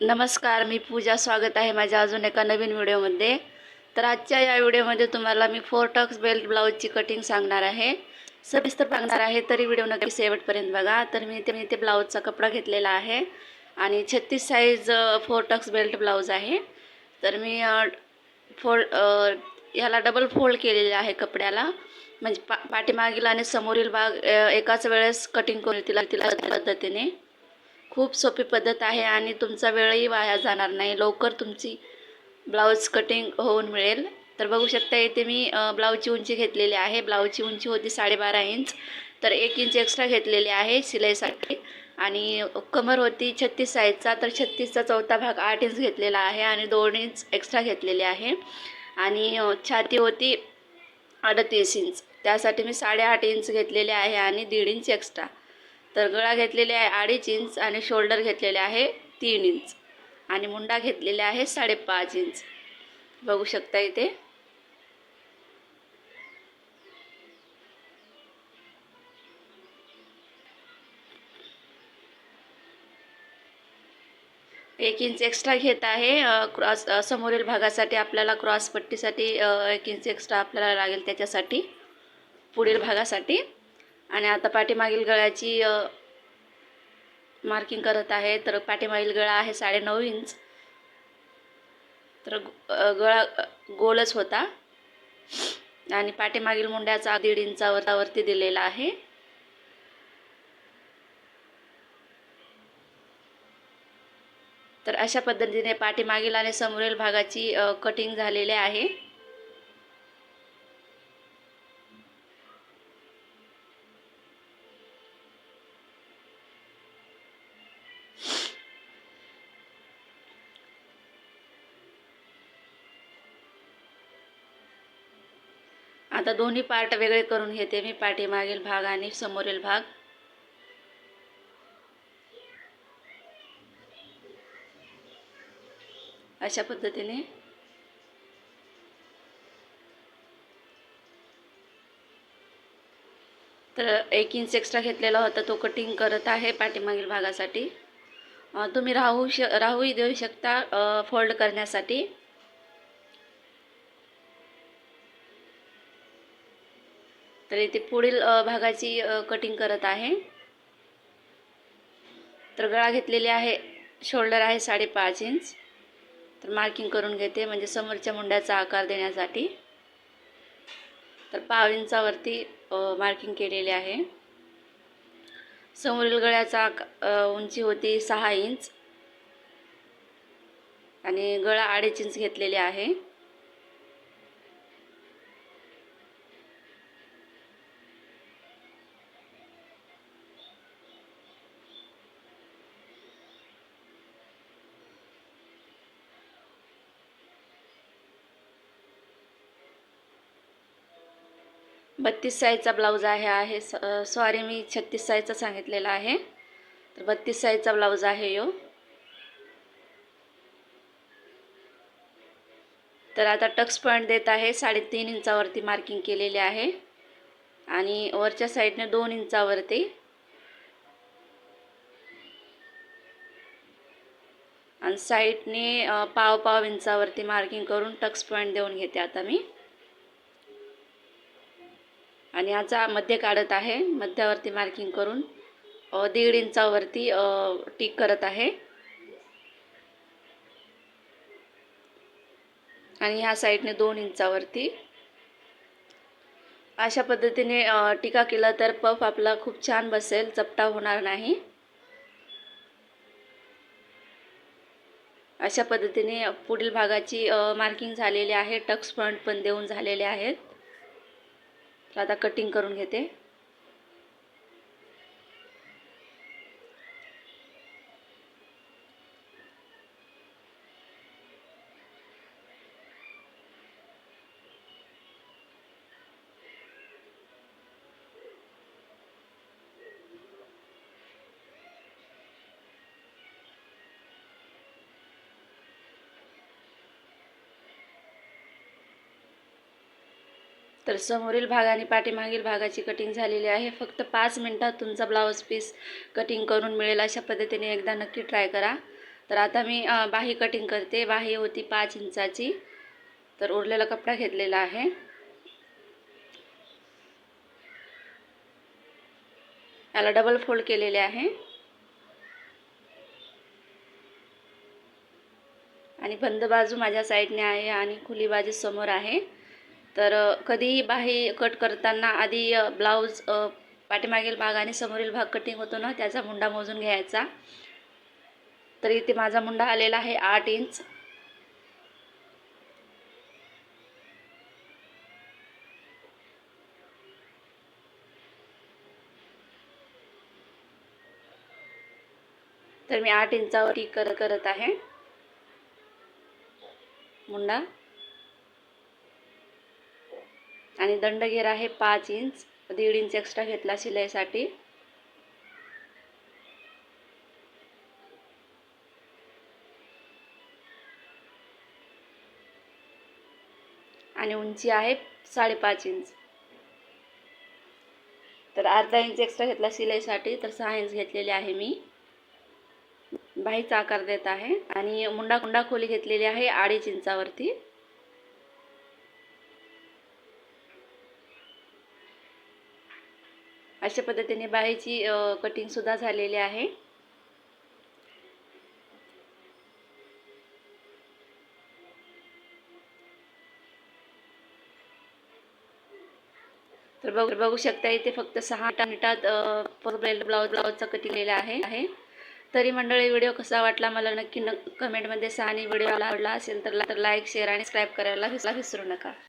नमस्कार, मी पूजा. स्वागत आहे माझ्या अजून एका नवीन व्हिडिओमध्ये. तर आजच्या या व्हिडिओमध्ये तुम्हाला मी 4 टक्स बेल्ट ब्लाऊजची कटिंग सांगणार आहे. सविस्तर सांगणार आहे, तरी व्हिडिओ नक्की शेवटपर्यंत बघा. तर मी ते ब्लाऊजचा कपडा घेतलेला आहे आणि 36 साईज 4 टक्स बेल्ट ब्लाऊज आहे. तर मी ह्याला डबल फोल्ड केलेले आहे कपड्याला, म्हणजे पाठीमागील आणि समोरील भाग एकाच वेळेस कटिंग करून तिला पद्धतीने. खूप सोपी पद्धत आहे आणि तुमचा वेळही वाया जाणार नाही. लवकर तुमची ब्लाऊज कटिंग होऊन मिळेल. तर बघू शकता, इथे मी ब्लाऊजची उंची घेतलेली आहे. ब्लाऊजची उंची होती 12.5 इंच, तर 1 इंच एक्स्ट्रा घेतलेली आहे शिलाईसाठी. आणि कमर होती 36 साईजचा, तर 36चा चौथा भाग 8 इंच घेतलेला आहे आणि 2 इंच एक्स्ट्रा घेतलेले आहे. आणि छाती होती 38 इंच, त्यासाठी मी 8.5 इंच घेतलेले आहे आणि 1.5 इंच एक्स्ट्रा. तर गळा घेतलेले आहे 2.5 इंच आणि शोल्डर घेतलेले आहे 3 इंच आणि मुंडा घेतलेला आहे 5.5 इंच. बघू शकता इथे. एक इंच एक्स्ट्रा घेत आहे क्रॉस समोरील भागासाठी. आपल्याला क्रॉस पट्टीसाठी 1 इंच एक्स्ट्रा आपल्याला लागेल, त्याच्यासाठी पुढील भागासाठी. आणि आता पाठीमागील गळ्याची मार्किंग करत आहे. तर पाठीमागील गळा आहे 9.5 इंच, तर गळा गोलच होता आणि पाठीमागील मुंड्याचा 1.5 इंचावरती दिलेला आहे. तर अशा पद्धतीने पाठीमागील आणि समोरील भागाची कटिंग झालेली आहे. आता दोन्ही पार्ट वेगळे करून घेते मी, पाठीमागील भाग आणि समोरील भाग. अशा पद्धतीने. तर 1 इंच एक्स्ट्रा घेतलेला होता, तो कटिंग करत आहे पाठीमागील भागासाठी. तुम्ही राहूही देऊ शकता फोल्ड करण्यासाठी. तर इथे पुढील भागाची कटिंग करत आहे. तर गळा घेतलेली आहे, शोल्डर आहे 5.5 इंच. तर मार्किंग करून घेते, म्हणजे समोरच्या मुंड्याचा आकार देण्यासाठी. तर 1/2 इंचावरती मार्किंग केलेले आहे. समोरील गळ्याचा उंची होती 6 इंच आणि गळा 2.5 इंच घेतलेले आहे. बत्तीस साईजचा ब्लाऊज आहे सॉरी, मी 36 साईजचा सांगितलेला आहे. तर 32 साईजचा ब्लाऊज आहे यो. तर आता टक्स पॉईंट देत आहे. 3.5 इंचावरती मार्किंग केलेले आहे आणि वरच्या साईडने 2 इंचावरती आणि साईडने पाव इंचावरती मार्किंग करून टक्स पॉईंट देऊन घेते आता मी. आणि याचा मध्य काढत आहे. मध्यावरती मार्किंग करून 1.5 इंचावरती टिक करत आहे आणि ह्या साईडने 2 इंचावरती. अशा पद्धतीने टिका केला तर पफ आपला खूप छान बसेल, चपटा होणार नाही. अशा पद्धतीने पुढील भागाची मार्किंग झालेली आहे. टक्स पॉईंट पण देऊन झालेले आहेत. तर आता कटिंग करून घेते. तर समोरील भाग आणि पाठीमागील भागाची कटिंग झालेली आहे. फक्त 5 मिनिटात तुमचा ब्लाऊज पीस कटिंग करून मिळेल. अशा पद्धतीने एकदा नक्की ट्राय करा. तर आता मी बाही कटिंग करते. बाही होती 5 इंचाची, तर उरलेला कपडा घेतलेला आहे. याला डबल फोल्ड केलेले आहे आणि बंद बाजू माझ्या साईडने आहे आणि खुली बाजू समोर आहे. तर कधीही बाही कट करताना आधी ब्लाऊज पाठीमागील भाग आणि समोरील भाग कटिंग होतो ना, त्याचा मुंडा मोजून घ्यायचा. तर इथे माझा मुंडा आलेला आहे 8 इंच. तर मी 8 इंचावर करत आहे मुंडा. आणि दंड घेर आहे 5 इंच, 1.5 इंच एक्स्ट्रा घेतला शिलाईसाठी. आणि उंची आहे 5.5 इंच. तर अर्धा इंच एक्स्ट्रा घेतला शिलाईसाठी, तर 6 इंच घेतलेले आहे मी. बाहीचा आकार देत आहे आणि मुंडा खोली घेतलेली आहे 2.5 इंचावरती. अशा पद्धतीने बाहीची कटिंग सुद्धा झालेली आहे. तर बघू शकता इथे फक्त 6 मिनिटात ब्लाऊजचा कटिंग केलेला आहे. तरी मंडळी, व्हिडिओ कसा वाटला मला नक्की कमेंटमध्ये सांगा. आणि व्हिडिओ आवडला असेल तर लाईक, शेअर आणि सबस्क्राईब करायला विसरू नका.